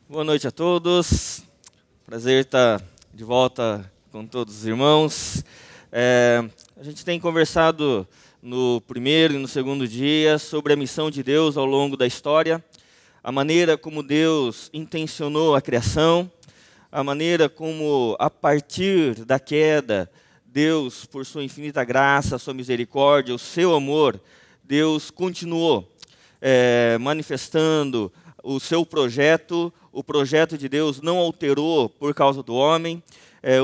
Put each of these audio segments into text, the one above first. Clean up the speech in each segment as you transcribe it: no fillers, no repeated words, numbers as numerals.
Boa noite a todos. Prazer estar de volta com todos os irmãos. A gente tem conversado no primeiro e no segundo dia sobre a missão de Deus ao longo da história, a maneira como Deus intencionou a criação, a maneira como, a partir da queda, Deus, por sua infinita graça, sua misericórdia, o seu amor, Deus continuou manifestando o seu projeto. O projeto de Deus não alterou por causa do homem.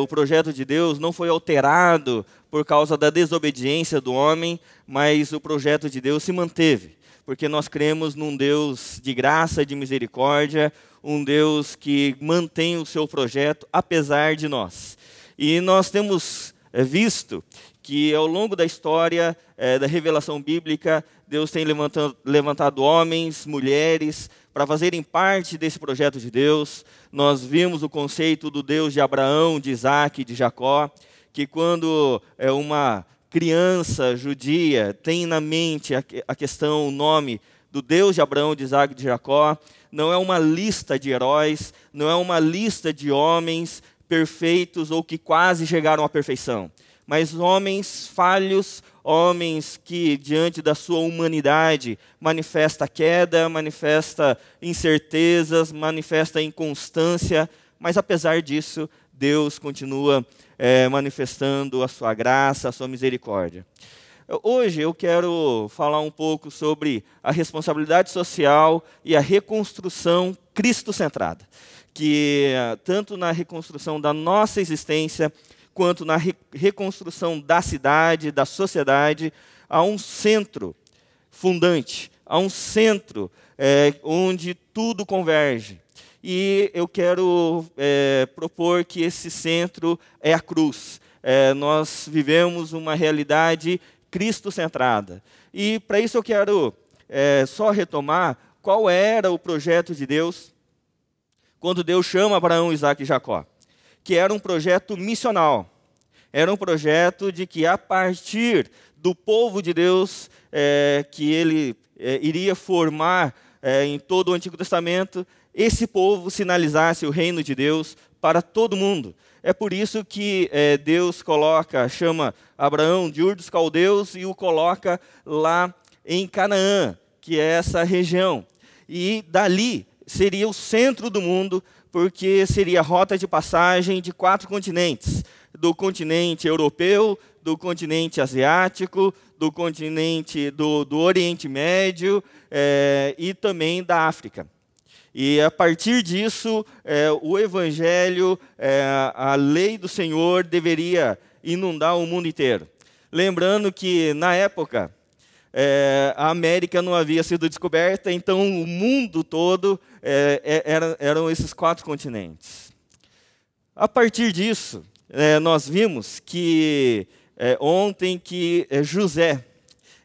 O projeto de Deus não foi alterado por causa da desobediência do homem, mas o projeto de Deus se manteve, porque nós cremos num Deus de graça e de misericórdia, um Deus que mantém o seu projeto apesar de nós. E nós temos visto que ao longo da história da revelação bíblica, Deus tem levantado homens, mulheres, para fazerem parte desse projeto de Deus. Nós vimos o conceito do Deus de Abraão, de Isaac e de Jacó, que quando uma criança judia tem na mente a questão, o nome do Deus de Abraão, de Isaac e de Jacó, não é uma lista de heróis, não é uma lista de homens perfeitos ou que quase chegaram à perfeição, mas homens falhos, homens que, diante da sua humanidade, manifesta queda, manifesta incertezas, manifesta inconstância, mas apesar disso, Deus continua manifestando a sua graça, a sua misericórdia. Hoje eu quero falar um pouco sobre a responsabilidade social e a reconstrução cristo-centrada, que tanto na reconstrução da nossa existência, quanto na reconstrução da cidade, da sociedade, há um centro fundante, há um centro onde tudo converge. E eu quero propor que esse centro é a cruz. Nós vivemos uma realidade cristo-centrada. E para isso eu quero só retomar qual era o projeto de Deus quando Deus chama Abraão, Isaac e Jacó, que era um projeto missional. Era um projeto de que, a partir do povo de Deus, que ele iria formar em todo o Antigo Testamento, esse povo sinalizasse o reino de Deus para todo mundo. É por isso que Deus chama Abraão de Ur dos Caldeus e o coloca lá em Canaã, que é essa região. E dali seria o centro do mundo, porque seria a rota de passagem de 4 continentes. Do continente europeu, do continente asiático, do continente do Oriente Médio e também da África. E a partir disso, o Evangelho, a lei do Senhor deveria inundar o mundo inteiro. Lembrando que, na época, a América não havia sido descoberta, então o mundo todo eram esses 4 continentes. A partir disso, nós vimos que ontem que José,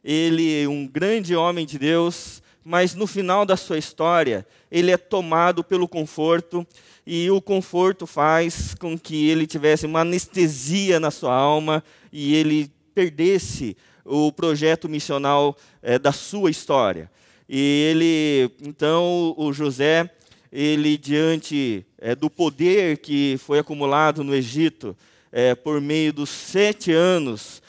ele um grande homem de Deus, mas no final da sua história, ele é tomado pelo conforto, e o conforto faz com que ele tivesse uma anestesia na sua alma, e ele perdesse o projeto missional da sua história. E então, o José, ele diante do poder que foi acumulado no Egito, por meio dos 7 anos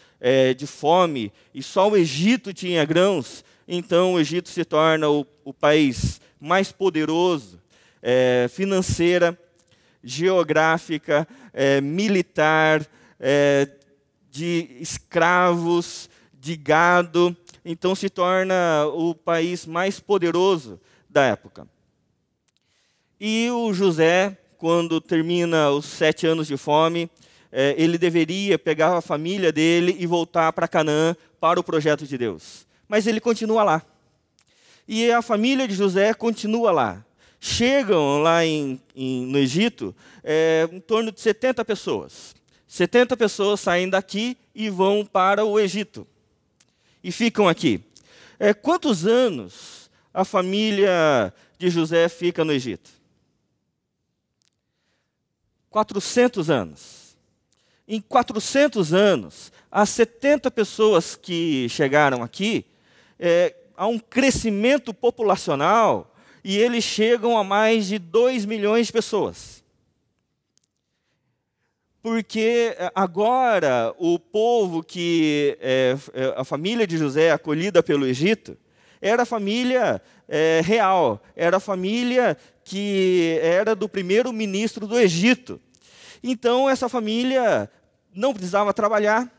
de fome, e só o Egito tinha grãos, então o Egito se torna o país mais poderoso, financeira, geográfica, militar, de escravos, de gado, então se torna o país mais poderoso da época. E o José, quando termina os 7 anos de fome, ele deveria pegar a família dele e voltar para Canaã, para o projeto de Deus. Mas ele continua lá. E a família de José continua lá. Chegam lá no Egito em torno de 70 pessoas. 70 pessoas saem daqui e vão para o Egito. E ficam aqui. Quantos anos a família de José fica no Egito? 400 anos. Em 400 anos, as 70 pessoas que chegaram aqui, há um crescimento populacional e eles chegam a mais de 2 milhões de pessoas. Porque agora o povo a família de José, acolhida pelo Egito, era a família real, era a família que era do primeiro-ministro do Egito. Então, essa família não precisava trabalhar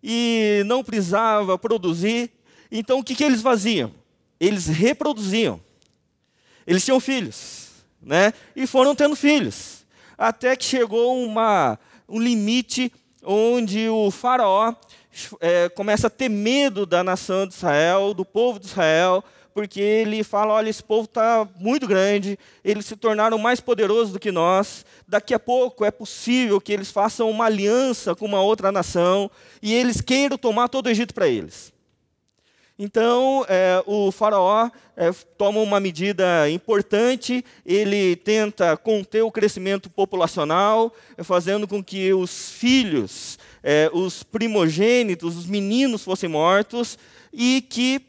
e não precisava produzir. Então, o que eles faziam? Eles reproduziam. Eles tinham filhos, né? E foram tendo filhos. Até que chegou um limite onde o faraó começa a ter medo da nação de Israel, do povo de Israel, porque ele fala, olha, esse povo está muito grande, eles se tornaram mais poderosos do que nós, daqui a pouco é possível que eles façam uma aliança com uma outra nação, e eles queiram tomar todo o Egito para eles. Então, o faraó toma uma medida importante, ele tenta conter o crescimento populacional, fazendo com que os filhos, os primogênitos, os meninos fossem mortos, e que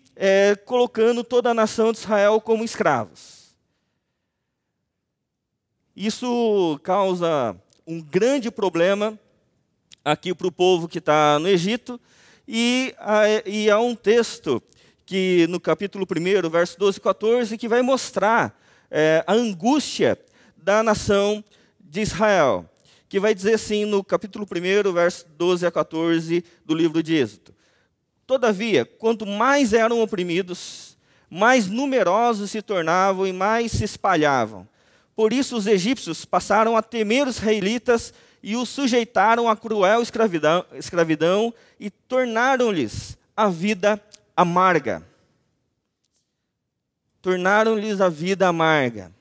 colocando toda a nação de Israel como escravos. Isso causa um grande problema aqui para o povo que está no Egito, e há um texto que no capítulo 1, verso 12 e 14, que vai mostrar a angústia da nação de Israel, que vai dizer assim no capítulo 1, verso 12 a 14 do livro de Êxodo. Todavia, quanto mais eram oprimidos, mais numerosos se tornavam e mais se espalhavam. Por isso os egípcios passaram a temer os israelitas e os sujeitaram à cruel escravidão e tornaram-lhes a vida amarga. Tornaram-lhes a vida amarga.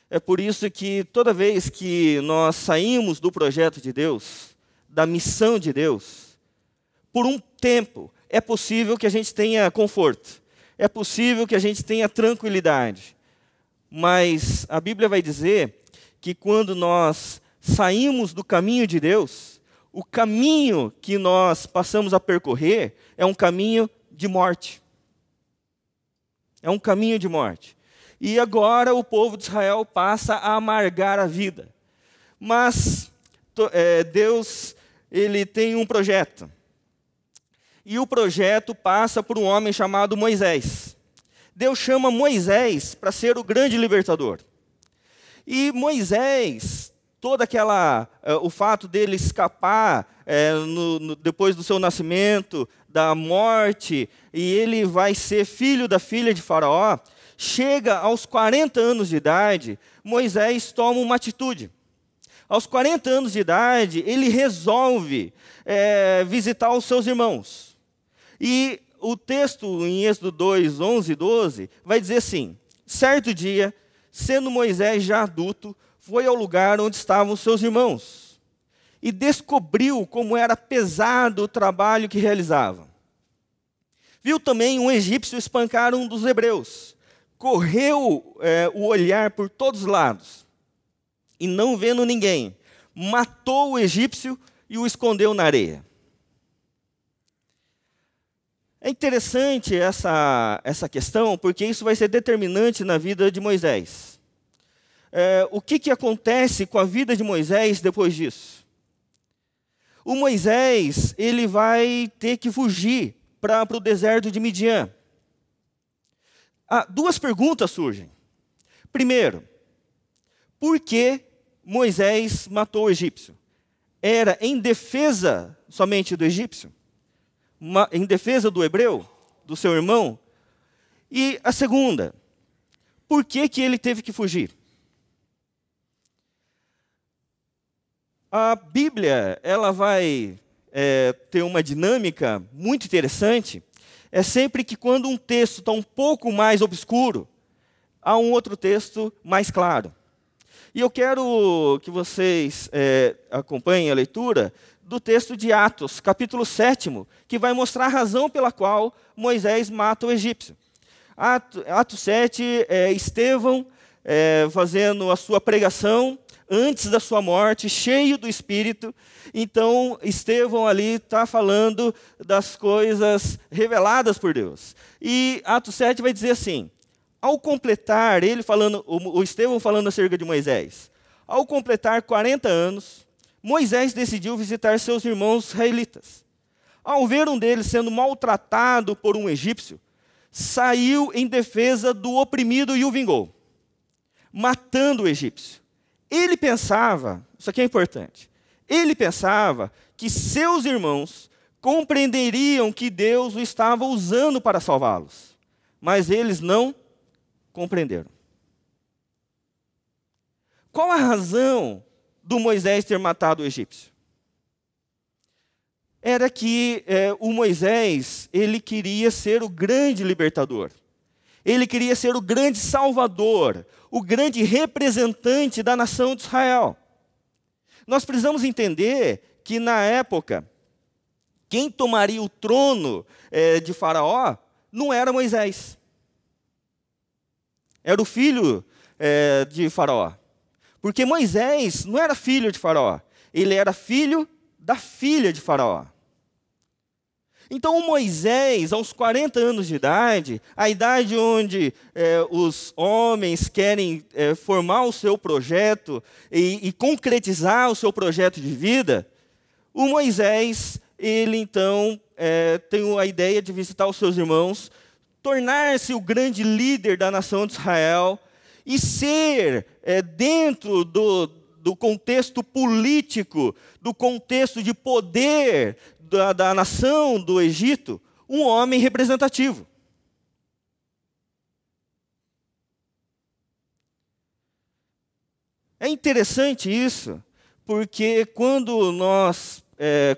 É por isso que toda vez que nós saímos do projeto de Deus, da missão de Deus, por um tempo, é possível que a gente tenha conforto, é possível que a gente tenha tranquilidade. Mas a Bíblia vai dizer que quando nós saímos do caminho de Deus, o caminho que nós passamos a percorrer é um caminho de morte. É um caminho de morte. E agora o povo de Israel passa a amargar a vida. Mas Deus, ele tem um projeto. E o projeto passa por um homem chamado Moisés. Deus chama Moisés para ser o grande libertador. E Moisés, o fato dele escapar depois do seu nascimento, da morte, e ele vai ser filho da filha de Faraó, chega aos 40 anos de idade, Moisés toma uma atitude. Aos 40 anos de idade, ele resolve visitar os seus irmãos. E o texto em Êxodo 2, 11 e 12, vai dizer assim: certo dia, sendo Moisés já adulto, foi ao lugar onde estavam os seus irmãos e descobriu como era pesado o trabalho que realizavam. Viu também um egípcio espancar um dos hebreus. Correu o olhar por todos os lados e, não vendo ninguém, matou o egípcio e o escondeu na areia. É interessante essa questão, porque isso vai ser determinante na vida de Moisés. O que acontece com a vida de Moisés depois disso? O Moisés, ele vai ter que fugir para o deserto de Midian. Duas perguntas surgem. Primeiro, por que Moisés matou o egípcio? Era em defesa somente do egípcio? Em defesa do hebreu, do seu irmão? E a segunda, por que ele teve que fugir? A Bíblia, ela vai ter uma dinâmica muito interessante. É sempre que quando um texto está um pouco mais obscuro, há um outro texto mais claro. E eu quero que vocês acompanhem a leitura do texto de Atos, capítulo 7, que vai mostrar a razão pela qual Moisés mata o egípcio. Atos 7, Estevão fazendo a sua pregação antes da sua morte, cheio do Espírito. Então, Estevão ali está falando das coisas reveladas por Deus. E Atos 7 vai dizer assim, ao completar, ele falando, o Estevão falando acerca de Moisés, ao completar 40 anos, Moisés decidiu visitar seus irmãos israelitas. Ao ver um deles sendo maltratado por um egípcio, saiu em defesa do oprimido e o vingou, matando o egípcio. Ele pensava, isso aqui é importante, ele pensava que seus irmãos compreenderiam que Deus o estava usando para salvá-los, mas eles não compreenderam. Qual a razão do Moisés ter matado o egípcio? Era que o Moisés, ele queria ser o grande libertador. Ele queria ser o grande salvador, o grande representante da nação de Israel. Nós precisamos entender que, na época, quem tomaria o trono de Faraó não era Moisés. Era o filho de Faraó. Porque Moisés não era filho de Faraó, ele era filho da filha de Faraó. Então, o Moisés, aos 40 anos de idade, a idade onde os homens querem formar o seu projeto e concretizar o seu projeto de vida, o Moisés, ele então tem a ideia de visitar os seus irmãos, tornar-se o grande líder da nação de Israel e ser, dentro do contexto político, do contexto de poder da nação do Egito, um homem representativo. É interessante isso, porque quando nós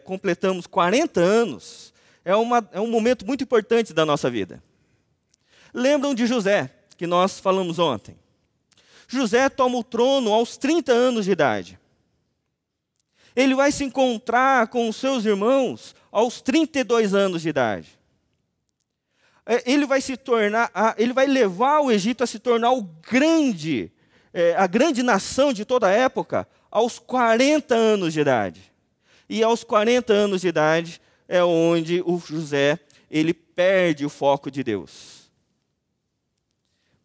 completamos 40 anos, é um momento muito importante da nossa vida. Lembram de José, que nós falamos ontem? José toma o trono aos 30 anos de idade. Ele vai se encontrar com os seus irmãos aos 32 anos de idade. Ele vai levar o Egito a se tornar a grande nação de toda a época aos 40 anos de idade. E aos 40 anos de idade é onde o José ele perde o foco de Deus.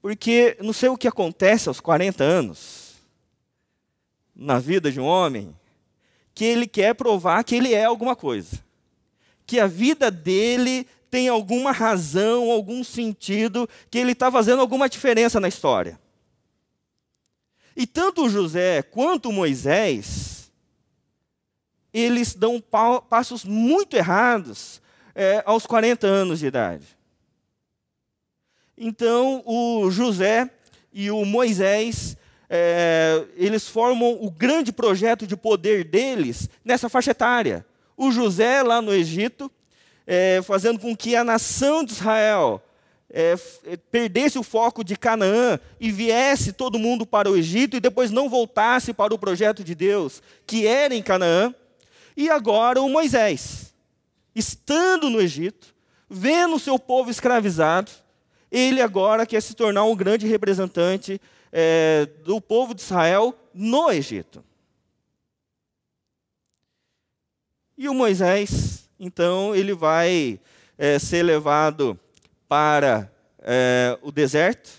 Porque não sei o que acontece aos 40 anos na vida de um homem, que ele quer provar que ele é alguma coisa. Que a vida dele tem alguma razão, algum sentido, que ele está fazendo alguma diferença na história. E tanto o José quanto o Moisés, eles dão passos muito errados aos 40 anos de idade. Então, o José e o Moisés, eles formam o grande projeto de poder deles nessa faixa etária. O José lá no Egito, fazendo com que a nação de Israel perdesse o foco de Canaã e viesse todo mundo para o Egito e depois não voltasse para o projeto de Deus, que era em Canaã. E agora o Moisés, estando no Egito, vendo o seu povo escravizado, ele agora quer se tornar um grande representante do povo de Israel no Egito. E o Moisés, então, ele vai ser levado para o deserto.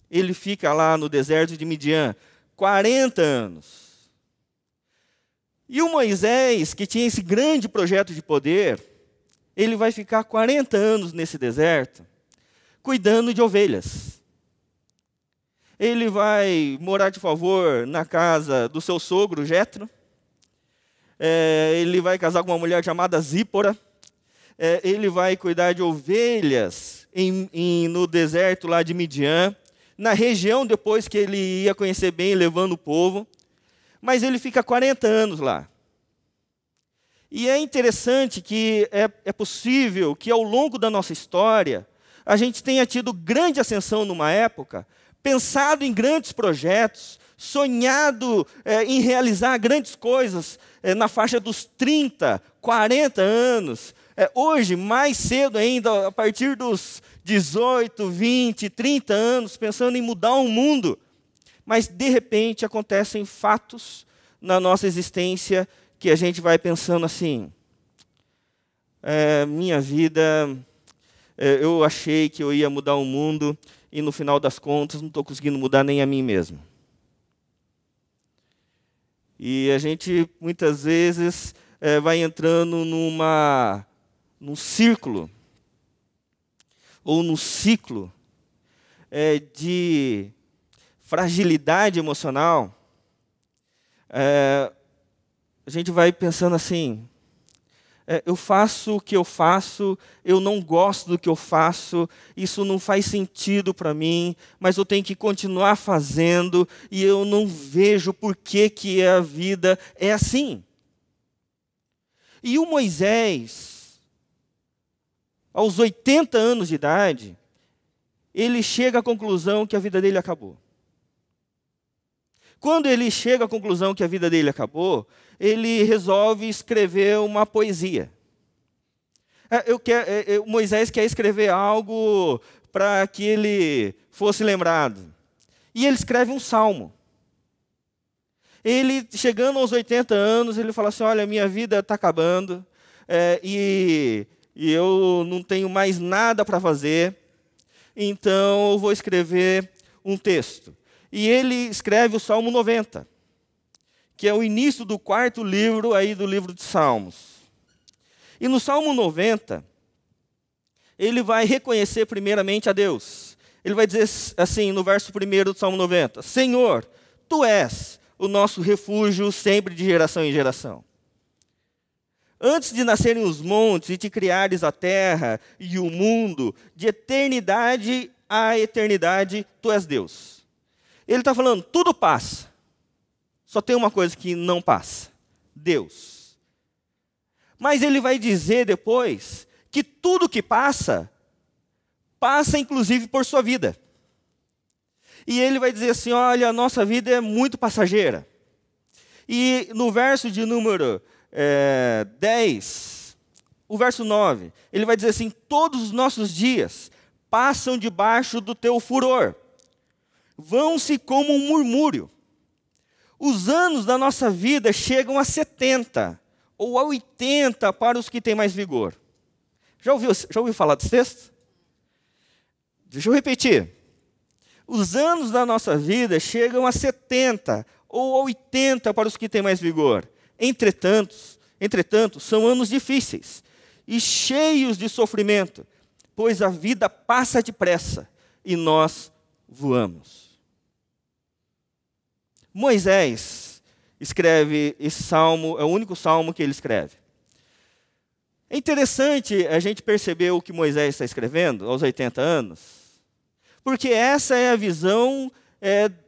Ele fica lá no deserto de Midian 40 anos. E o Moisés, que tinha esse grande projeto de poder, ele vai ficar 40 anos nesse deserto, cuidando de ovelhas. Ele vai morar de favor na casa do seu sogro, Jetro. Ele vai casar com uma mulher chamada Zípora. Ele vai cuidar de ovelhas no deserto lá de Midian, na região depois que ele ia conhecer bem, levando o povo. Mas ele fica 40 anos lá. E é interessante que é possível que ao longo da nossa história, a gente tenha tido grande ascensão numa época, pensado em grandes projetos, sonhado em realizar grandes coisas na faixa dos 30, 40 anos. Hoje, mais cedo ainda, a partir dos 18, 20, 30 anos, pensando em mudar o mundo, Mas, de repente, acontecem fatos na nossa existência que a gente vai pensando assim, minha vida, eu achei que eu ia mudar o mundo e, no final das contas, não estou conseguindo mudar nem a mim mesmo. E a gente, muitas vezes, vai entrando num círculo, ou num ciclo de fragilidade emocional. A gente vai pensando assim, eu faço o que eu faço, eu não gosto do que eu faço, isso não faz sentido para mim, mas eu tenho que continuar fazendo, e eu não vejo por que a vida é assim. E o Moisés, aos 80 anos de idade, ele chega à conclusão que a vida dele acabou. Quando ele chega à conclusão que a vida dele acabou, ele resolve escrever uma poesia. Moisés quer escrever algo para que ele fosse lembrado. E ele escreve um salmo. Ele, chegando aos 80 anos, ele fala assim, olha, minha vida está acabando, e eu não tenho mais nada para fazer, então eu vou escrever um texto. E ele escreve o Salmo 90, que é o início do 4º livro aí do livro de Salmos. E no Salmo 90, ele vai reconhecer primeiramente a Deus. Ele vai dizer assim, no verso 1º do Salmo 90, Senhor, Tu és o nosso refúgio sempre de geração em geração. Antes de nascerem os montes e te criares a terra e o mundo, de eternidade a eternidade, Tu és Deus. Ele está falando, tudo passa. Só tem uma coisa que não passa, Deus. Mas ele vai dizer depois que tudo que passa, passa inclusive por sua vida. E ele vai dizer assim, olha, a nossa vida é muito passageira. E no verso de número 10, o verso 9, ele vai dizer assim, todos os nossos dias passam debaixo do teu furor. Vão-se como um murmúrio. Os anos da nossa vida chegam a 70 ou a 80 para os que têm mais vigor. Já ouviu falar desse texto? Deixa eu repetir. Os anos da nossa vida chegam a 70 ou a 80 para os que têm mais vigor. Entretanto, são anos difíceis e cheios de sofrimento, pois a vida passa depressa e nós voamos. Moisés escreve esse salmo, é o único salmo que ele escreve. É interessante a gente perceber o que Moisés está escrevendo aos 80 anos, porque essa é a visão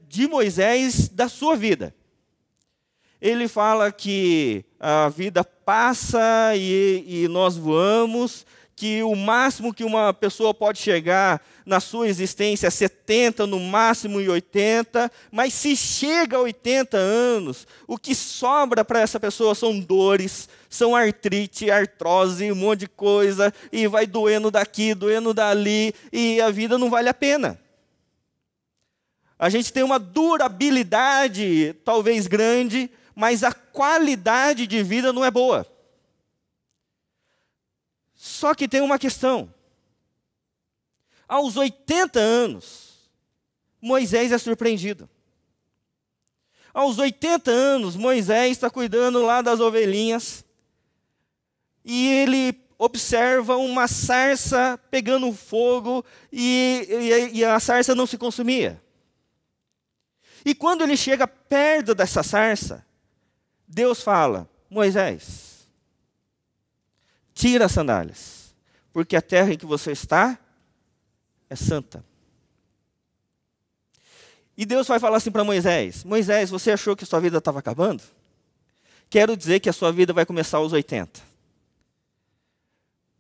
de Moisés da sua vida. Ele fala que a vida passa e nós voamos, que o máximo que uma pessoa pode chegar na sua existência é 70, no máximo 80, mas se chega a 80 anos, o que sobra para essa pessoa são dores, são artrite, artrose, um monte de coisa, e vai doendo daqui, doendo dali, e a vida não vale a pena. A gente tem uma durabilidade talvez grande, mas a qualidade de vida não é boa. Só que tem uma questão. Aos 80 anos, Moisés é surpreendido. Aos 80 anos, Moisés está cuidando lá das ovelhinhas, e ele observa uma sarça pegando fogo, e a sarça não se consumia. E quando ele chega perto dessa sarça, Deus fala, Moisés, tira as sandálias, porque a terra em que você está é santa. E Deus vai falar assim para Moisés, Moisés, você achou que a sua vida estava acabando? Quero dizer que a sua vida vai começar aos 80.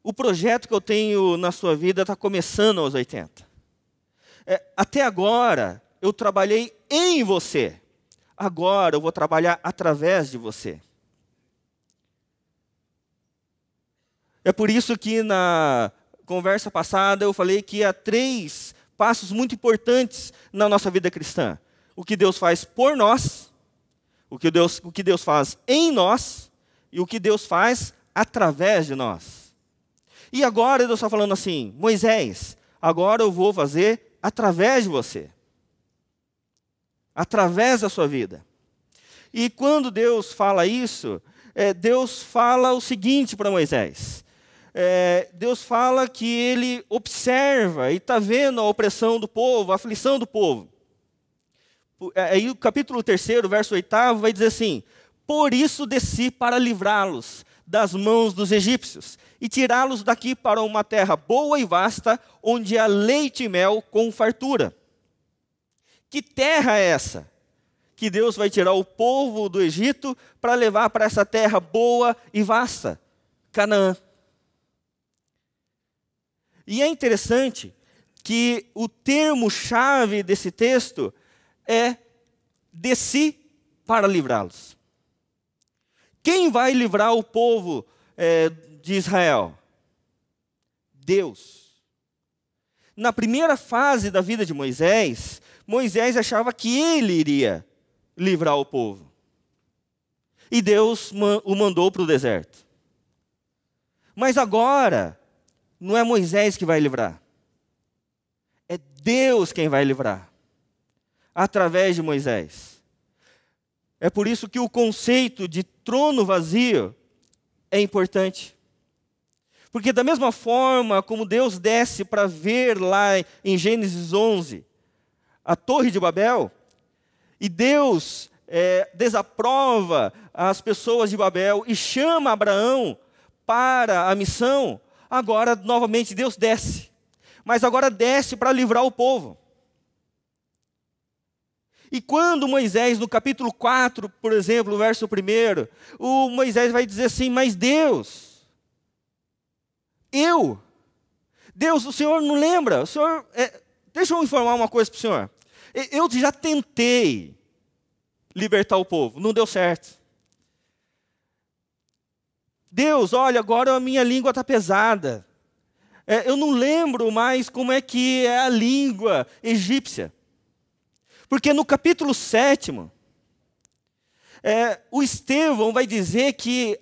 O projeto que eu tenho na sua vida está começando aos 80. Até agora, eu trabalhei em você. Agora eu vou trabalhar através de você. É por isso que na conversa passada eu falei que há 3 passos muito importantes na nossa vida cristã. o que Deus faz por nós, o que Deus faz em nós e o que Deus faz através de nós. E agora Deus está falando assim: Moisés, agora eu vou fazer através de você, através da sua vida. E quando Deus fala isso, Deus fala o seguinte para Moisés. Deus fala que ele observa e está vendo a opressão do povo, a aflição do povo. Aí o capítulo 3, verso 8, vai dizer assim: por isso desci para livrá-los das mãos dos egípcios e tirá-los daqui para uma terra boa e vasta, onde há leite e mel com fartura. Que terra é essa? Que Deus vai tirar o povo do Egito para levar para essa terra boa e vasta, Canaã. E é interessante que o termo-chave desse texto é desci para livrá-los. Quem vai livrar o povo de Israel? Deus. Na primeira fase da vida de Moisés, Moisés achava que ele iria livrar o povo. E Deus o mandou para o deserto. Mas agora, não é Moisés que vai livrar. É Deus quem vai livrar, através de Moisés. É por isso que o conceito de trono vazio é importante. Porque da mesma forma como Deus desce para ver lá em Gênesis 11, a Torre de Babel, e Deus desaprova as pessoas de Babel e chama Abraão para a missão, agora novamente Deus desce. Mas agora desce para livrar o povo. E quando Moisés, no capítulo 4, por exemplo, no verso 1, o Moisés vai dizer assim: mas Deus, Deus, o Senhor não lembra? O Senhor, deixa eu informar uma coisa para o Senhor. Eu já tentei libertar o povo, não deu certo. Deus, olha, agora a minha língua está pesada. Eu não lembro mais como é que é a língua egípcia. Porque no capítulo 7, o Estevão vai dizer que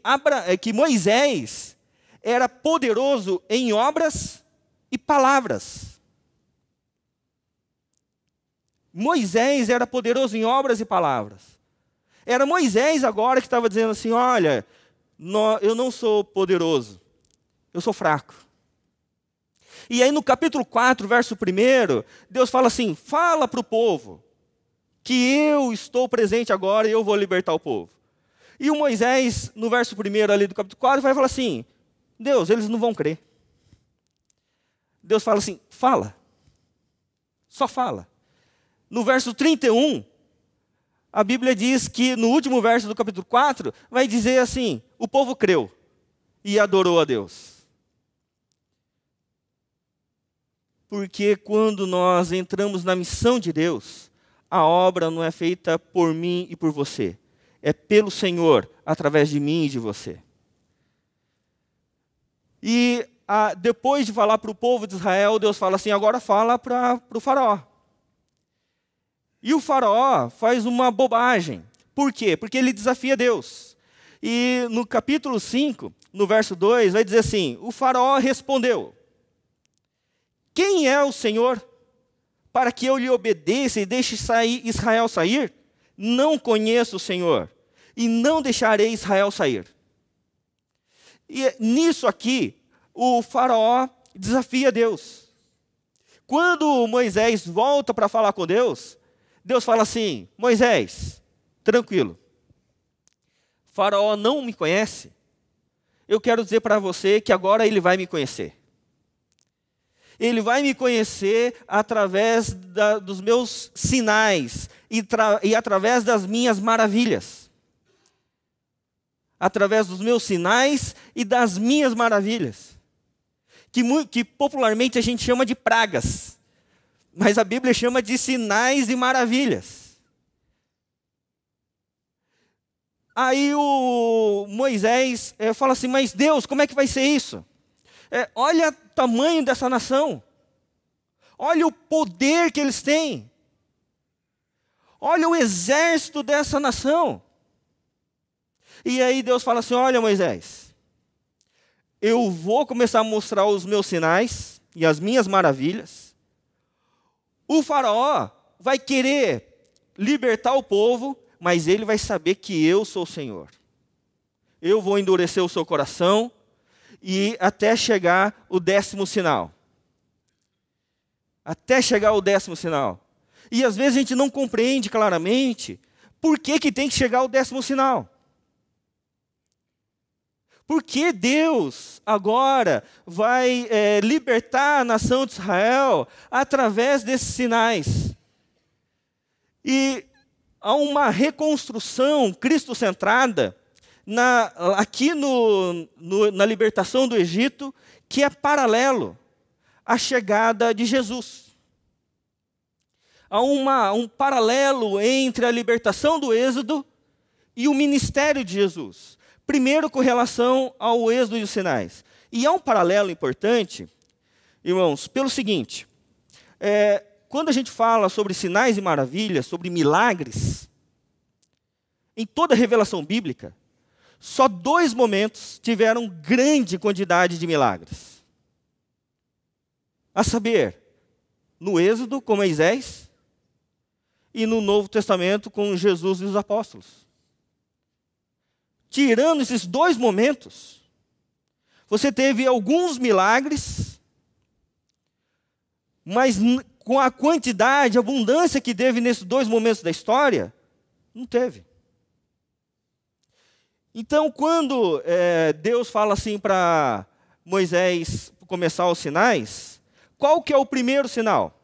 Moisés era poderoso em obras e palavras. Moisés era poderoso em obras e palavras. Era Moisés agora que estava dizendo assim: olha, eu não sou poderoso, eu sou fraco. E aí no capítulo 4, verso 1, Deus fala assim: fala para o povo que eu estou presente agora e eu vou libertar o povo. E o Moisés, no verso 1 ali do capítulo 4, vai falar assim: Deus, eles não vão crer. Deus fala assim: fala. Só fala. No verso 31, a Bíblia diz que no último verso do capítulo 4, vai dizer assim: o povo creu e adorou a Deus. Porque quando nós entramos na missão de Deus, a obra não é feita por mim e por você. É pelo Senhor, através de mim e de você. E depois de falar para o povo de Israel, Deus fala assim: agora fala para o faraó. E o faraó faz uma bobagem. Por quê? Porque ele desafia Deus. E no capítulo 5, no verso 2, vai dizer assim: o faraó respondeu: quem é o Senhor para que eu lhe obedeça e deixe Israel sair? Não conheço o Senhor e não deixarei Israel sair. E nisso aqui, o faraó desafia Deus. Quando Moisés volta para falar com Deus, Deus fala assim: Moisés, tranquilo, faraó não me conhece, eu quero dizer para você que agora ele vai me conhecer. Ele vai me conhecer através dos meus sinais e através das minhas maravilhas. Através dos meus sinais e das minhas maravilhas. Que popularmente a gente chama de pragas. Mas a Bíblia chama de sinais e maravilhas. Aí o Moisés fala assim: mas Deus, como é que vai ser isso? Olha o tamanho dessa nação. Olha o poder que eles têm. Olha o exército dessa nação. E aí Deus fala assim, olha Moisés, eu vou começar a mostrar os meus sinais e as minhas maravilhas. O faraó vai querer libertar o povo, mas ele vai saber que eu sou o Senhor. Eu vou endurecer o seu coração e até chegar o 10º sinal. Até chegar o 10º sinal. E às vezes a gente não compreende claramente por que tem que chegar o 10º sinal. Por que Deus agora vai libertar a nação de Israel através desses sinais? E há uma reconstrução cristo-centrada aqui na libertação do Egito, que é paralelo à chegada de Jesus. Há um paralelo entre a libertação do Êxodo e o ministério de Jesus. Primeiro, com relação ao Êxodo e os sinais. E há um paralelo importante, irmãos, pelo seguinte. Quando a gente fala sobre sinais e maravilhas, sobre milagres, em toda a revelação bíblica, só 2 momentos tiveram grande quantidade de milagres. A saber, no Êxodo, com Moisés, e no Novo Testamento, com Jesus e os apóstolos. Tirando esses 2 momentos, você teve alguns milagres, mas com a quantidade, a abundância que teve nesses 2 momentos da história, não teve. Então, quando Deus fala assim para Moisés começar os sinais, qual que é o primeiro sinal?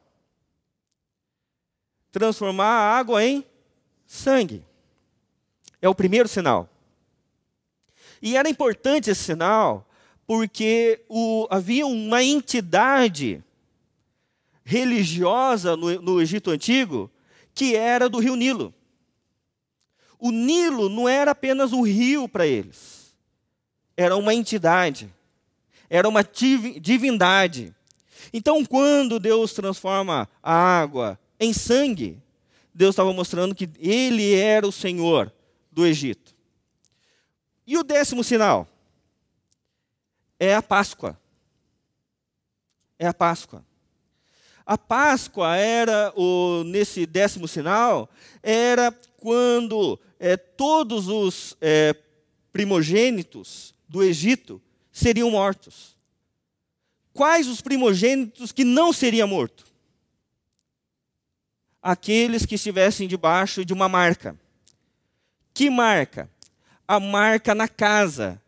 Transformar a água em sangue. É o primeiro sinal. E era importante esse sinal, porque havia uma entidade religiosa no Egito Antigo, que era do rio Nilo. O Nilo não era apenas um rio para eles. Era uma entidade. Era uma divindade. Então, quando Deus transforma a água em sangue, Deus estava mostrando que Ele era o Senhor do Egito. E o 10º sinal? É a Páscoa. É a Páscoa. A Páscoa era, nesse 10º sinal, era quando todos os primogênitos do Egito seriam mortos. Quais os primogênitos que não seriam mortos? Aqueles que estivessem debaixo de uma marca. Que marca? A marca na casa.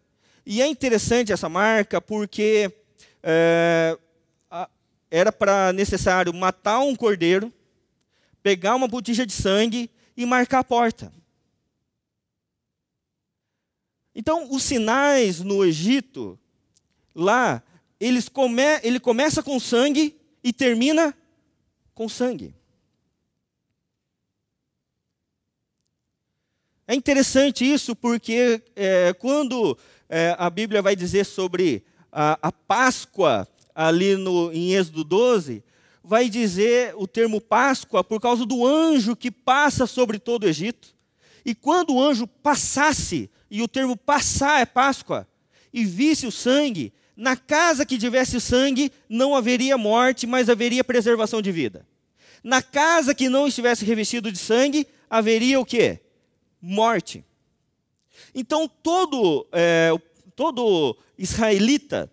E é interessante essa marca porque era necessário matar um cordeiro, pegar uma botija de sangue e marcar a porta. Então, os sinais no Egito, lá, ele começa com sangue e termina com sangue. É interessante isso porque quando a Bíblia vai dizer sobre a Páscoa, ali em Êxodo 12, vai dizer o termo Páscoa por causa do anjo que passa sobre todo o Egito. E quando o anjo passasse, e o termo passar é Páscoa, e visse o sangue, na casa que tivesse sangue não haveria morte, mas haveria preservação de vida. Na casa que não estivesse revestido de sangue, haveria o quê? Morte. Então todo israelita,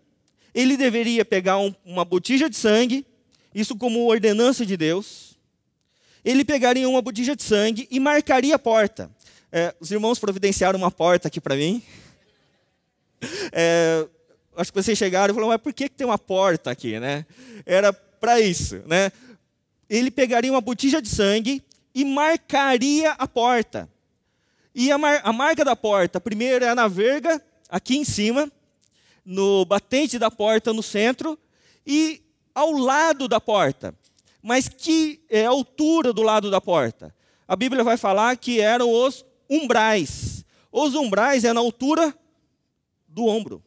ele deveria pegar uma botija de sangue, isso como ordenança de Deus. Ele pegaria uma botija de sangue e marcaria a porta. Os irmãos providenciaram uma porta aqui para mim. Acho que vocês chegaram e falaram, mas por que tem uma porta aqui, né? Era para isso, né? Ele pegaria uma botija de sangue e marcaria a porta. E a marca da porta, primeiro é na verga, aqui em cima, no batente da porta no centro, e ao lado da porta. Mas que altura do lado da porta? A Bíblia vai falar que eram os umbrais. Os umbrais é na altura do ombro.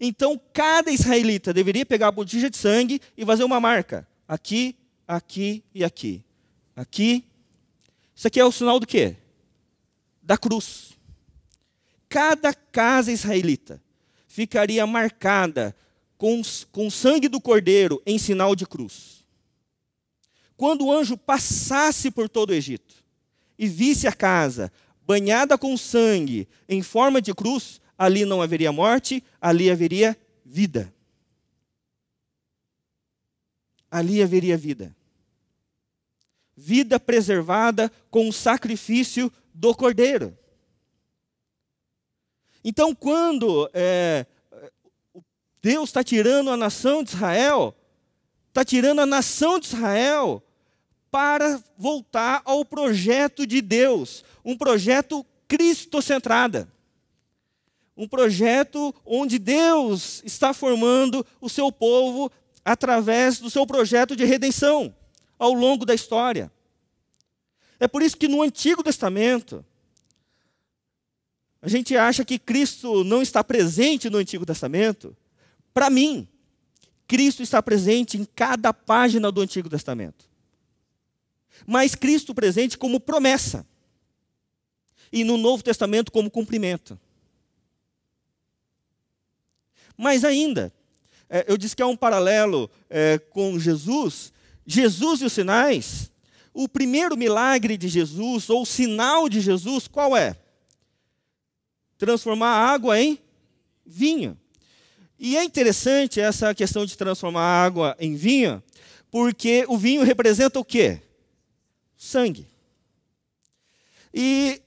Então, cada israelita deveria pegar a botija de sangue e fazer uma marca. Aqui, aqui e aqui. Aqui. Isso aqui é o sinal do quê? Da cruz. Cada casa israelita ficaria marcada com o sangue do cordeiro em sinal de cruz. Quando o anjo passasse por todo o Egito e visse a casa banhada com sangue em forma de cruz, ali não haveria morte, ali haveria vida. Ali haveria vida. Vida preservada com o sacrifício do cordeiro. Então, quando Deus está tirando a nação de Israel, está tirando a nação de Israel para voltar ao projeto de Deus, um projeto cristocentrado, um projeto onde Deus está formando o seu povo através do seu projeto de redenção ao longo da história. É por isso que no Antigo Testamento, a gente acha que Cristo não está presente no Antigo Testamento. Para mim, Cristo está presente em cada página do Antigo Testamento. Mas Cristo presente como promessa. E no Novo Testamento como cumprimento. Mas ainda, eu disse que há um paralelo com Jesus. Jesus e os sinais. O primeiro milagre de Jesus, ou sinal de Jesus, qual é? Transformar a água em vinho. E é interessante essa questão de transformar a água em vinho, porque o vinho representa o quê? Sangue. E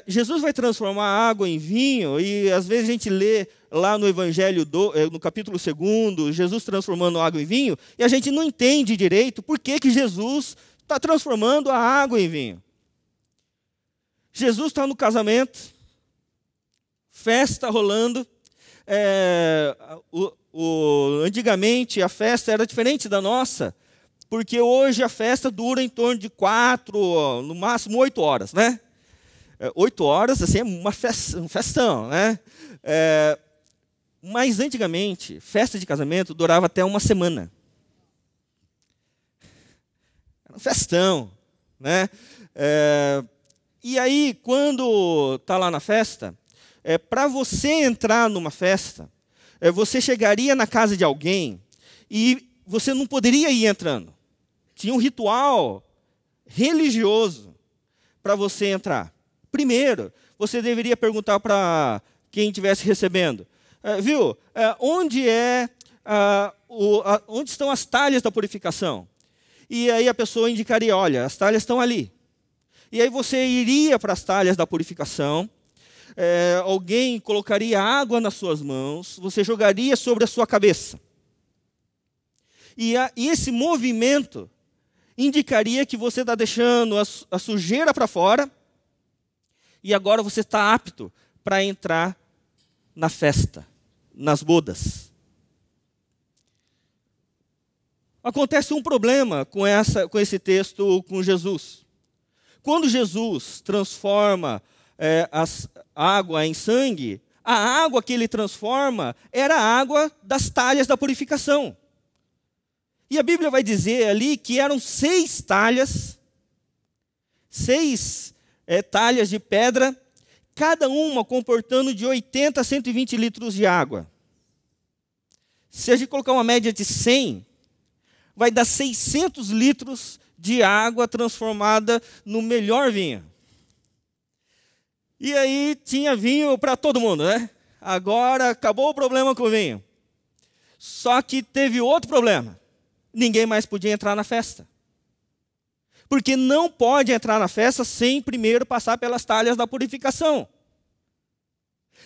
Jesus vai transformar a água em vinho, e às vezes a gente lê lá no Evangelho, no capítulo 2, Jesus transformando a água em vinho, e a gente não entende direito por que Jesus está transformando a água em vinho. Jesus está no casamento, festa rolando. Antigamente a festa era diferente da nossa, porque hoje a festa dura em torno de 4, no máximo 8 horas, né? 8 horas, assim, é um festão, né? Mas antigamente, festa de casamento durava até uma semana. Era um festão, né? E aí, quando está lá na festa, para você entrar numa festa, você chegaria na casa de alguém e você não poderia ir entrando. Tinha um ritual religioso para você entrar. Primeiro, você deveria perguntar para quem estivesse recebendo. Onde estão as talhas da purificação? E aí a pessoa indicaria, olha, as talhas estão ali. E aí você iria para as talhas da purificação. Alguém colocaria água nas suas mãos, você jogaria sobre a sua cabeça. E esse movimento indicaria que você está deixando a sujeira para fora, e agora você está apto para entrar na festa, nas bodas. Acontece um problema com esse texto com Jesus. Quando Jesus transforma a água em sangue, a água que ele transforma era a água das talhas da purificação. E a Bíblia vai dizer ali que eram 6 talhas, 6 talhas de pedra, cada uma comportando de 80 a 120 litros de água. Se a gente colocar uma média de 100, vai dar 600 litros de água transformada no melhor vinho. E aí tinha vinho para todo mundo, né? Agora acabou o problema com o vinho. Só que teve outro problema. Ninguém mais podia entrar na festa. Porque não pode entrar na festa sem primeiro passar pelas talhas da purificação.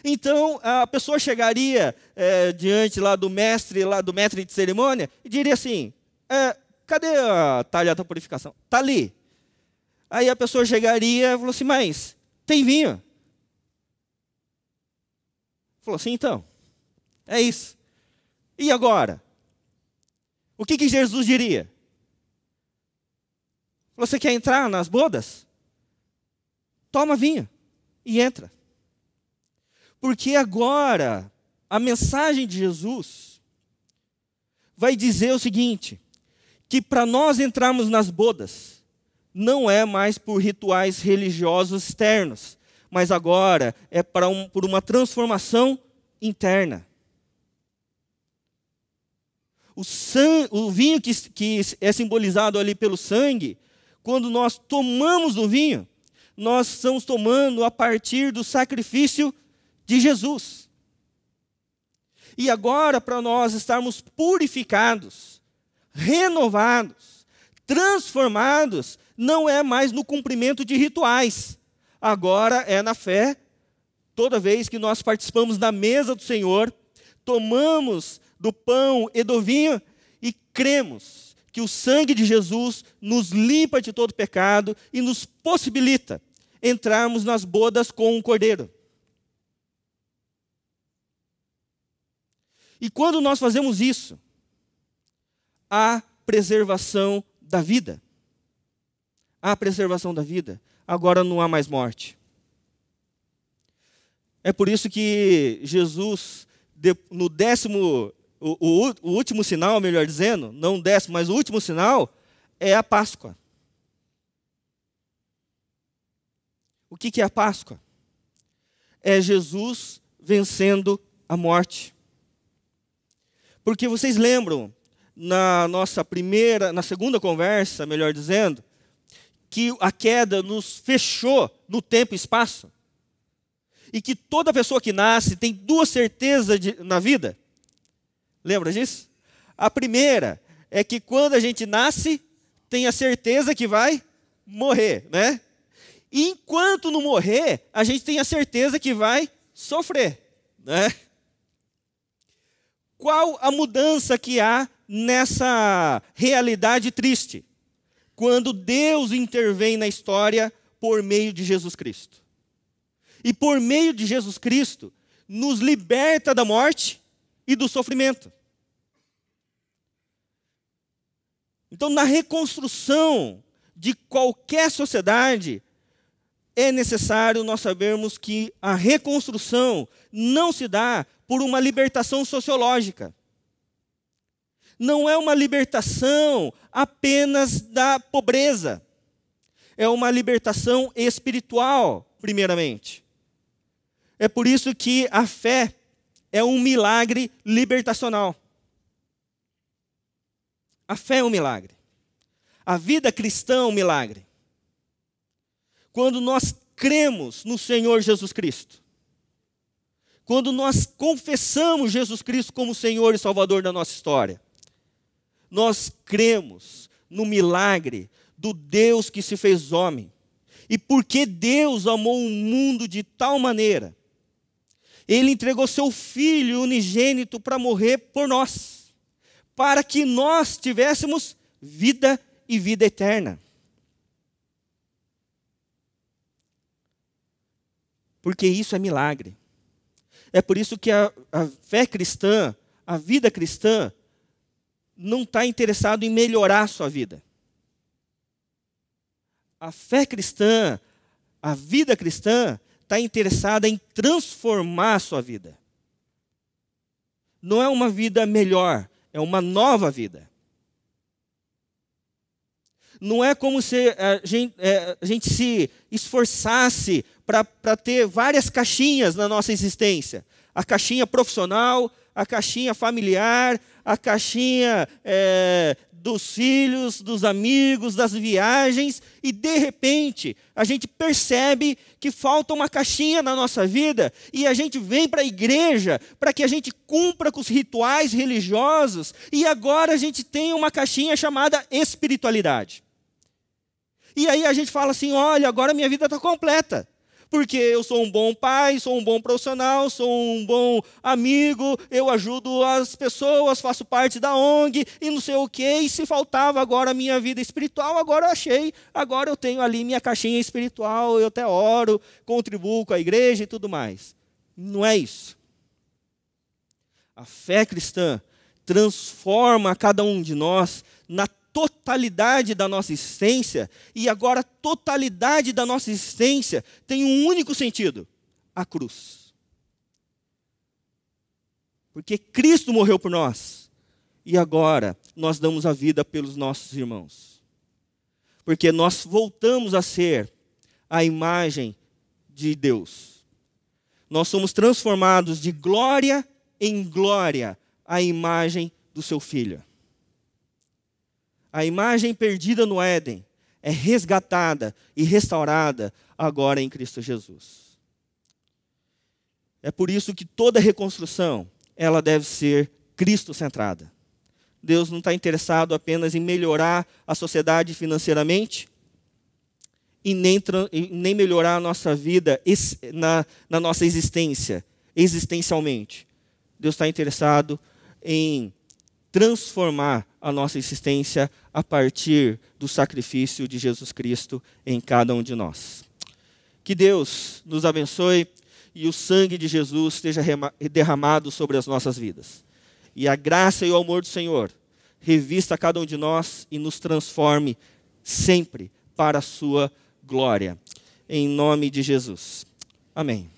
Então, a pessoa chegaria diante lá do mestre de cerimônia, e diria assim, cadê a talha da purificação? Está ali. Aí a pessoa chegaria e falou assim, mas tem vinho? Falou assim, então, é isso. E agora? O que Jesus diria? Você quer entrar nas bodas? Toma vinho e entra. Porque agora, a mensagem de Jesus vai dizer o seguinte, que para nós entrarmos nas bodas, não é mais por rituais religiosos externos, mas agora é por uma transformação interna. O vinho que é simbolizado ali pelo sangue, quando nós tomamos do vinho, nós estamos tomando a partir do sacrifício de Jesus. E agora, para nós estarmos purificados, renovados, transformados, não é mais no cumprimento de rituais. Agora é na fé. Toda vez que nós participamos da mesa do Senhor, tomamos do pão e do vinho e cremos que o sangue de Jesus nos limpa de todo pecado e nos possibilita entrarmos nas bodas com o Cordeiro. E quando nós fazemos isso, há preservação da vida. Há preservação da vida. Agora não há mais morte. É por isso que Jesus, no o último sinal, melhor dizendo, não o décimo, mas o último sinal, é a Páscoa. O que é a Páscoa? É Jesus vencendo a morte. Porque vocês lembram, na segunda conversa, melhor dizendo, que a queda nos fechou no tempo e espaço? E que toda pessoa que nasce tem duas certezas na vida? Lembra disso? A primeira é que quando a gente nasce, tem a certeza que vai morrer, né? E enquanto não morrer, a gente tem a certeza que vai sofrer, né? Qual a mudança que há nessa realidade triste? Quando Deus intervém na história por meio de Jesus Cristo. E por meio de Jesus Cristo, nos liberta da morte e do sofrimento. Então, na reconstrução de qualquer sociedade, é necessário nós sabermos que a reconstrução não se dá por uma libertação sociológica. Não é uma libertação apenas da pobreza. É uma libertação espiritual, primeiramente. É por isso que a fé é um milagre libertacional. A fé é um milagre. A vida cristã é um milagre. Quando nós cremos no Senhor Jesus Cristo, quando nós confessamos Jesus Cristo como Senhor e Salvador da nossa história, nós cremos no milagre do Deus que se fez homem. E porque Deus amou o mundo de tal maneira, Ele entregou seu Filho unigênito para morrer por nós, para que nós tivéssemos vida e vida eterna. Porque isso é milagre. É por isso que a fé cristã, a vida cristã, não está interessado em melhorar a sua vida. A fé cristã, a vida cristã, está interessada em transformar a sua vida. Não é uma vida melhor, é uma nova vida. Não é como se a gente se esforçasse para ter várias caixinhas na nossa existência. A caixinha profissional, a caixinha familiar, a caixinha dos filhos, dos amigos, das viagens, e de repente a gente percebe que falta uma caixinha na nossa vida e a gente vem para a igreja para que a gente cumpra com os rituais religiosos e agora a gente tem uma caixinha chamada espiritualidade. E aí a gente fala assim, olha, agora minha vida está completa. Porque eu sou um bom pai, sou um bom profissional, sou um bom amigo, eu ajudo as pessoas, faço parte da ONG e não sei o quê. E se faltava agora a minha vida espiritual, agora eu achei, agora eu tenho ali minha caixinha espiritual, eu até oro, contribuo com a igreja e tudo mais. Não é isso. A fé cristã transforma cada um de nós na totalidade da nossa existência, e agora a totalidade da nossa existência tem um único sentido: a cruz. Porque Cristo morreu por nós, e agora nós damos a vida pelos nossos irmãos. porque nós voltamos a ser a imagem de Deus. Nós somos transformados de glória em glória à imagem do seu Filho. A imagem perdida no Éden é resgatada e restaurada agora em Cristo Jesus. É por isso que toda reconstrução, ela deve ser Cristo-centrada. Deus não está interessado apenas em melhorar a sociedade financeiramente e nem melhorar a nossa vida na nossa existência, existencialmente. Deus está interessado em transformar a nossa existência a partir do sacrifício de Jesus Cristo em cada um de nós. Que Deus nos abençoe e o sangue de Jesus esteja derramado sobre as nossas vidas. E a graça e o amor do Senhor revista cada um de nós e nos transforme sempre para a sua glória. Em nome de Jesus. Amém.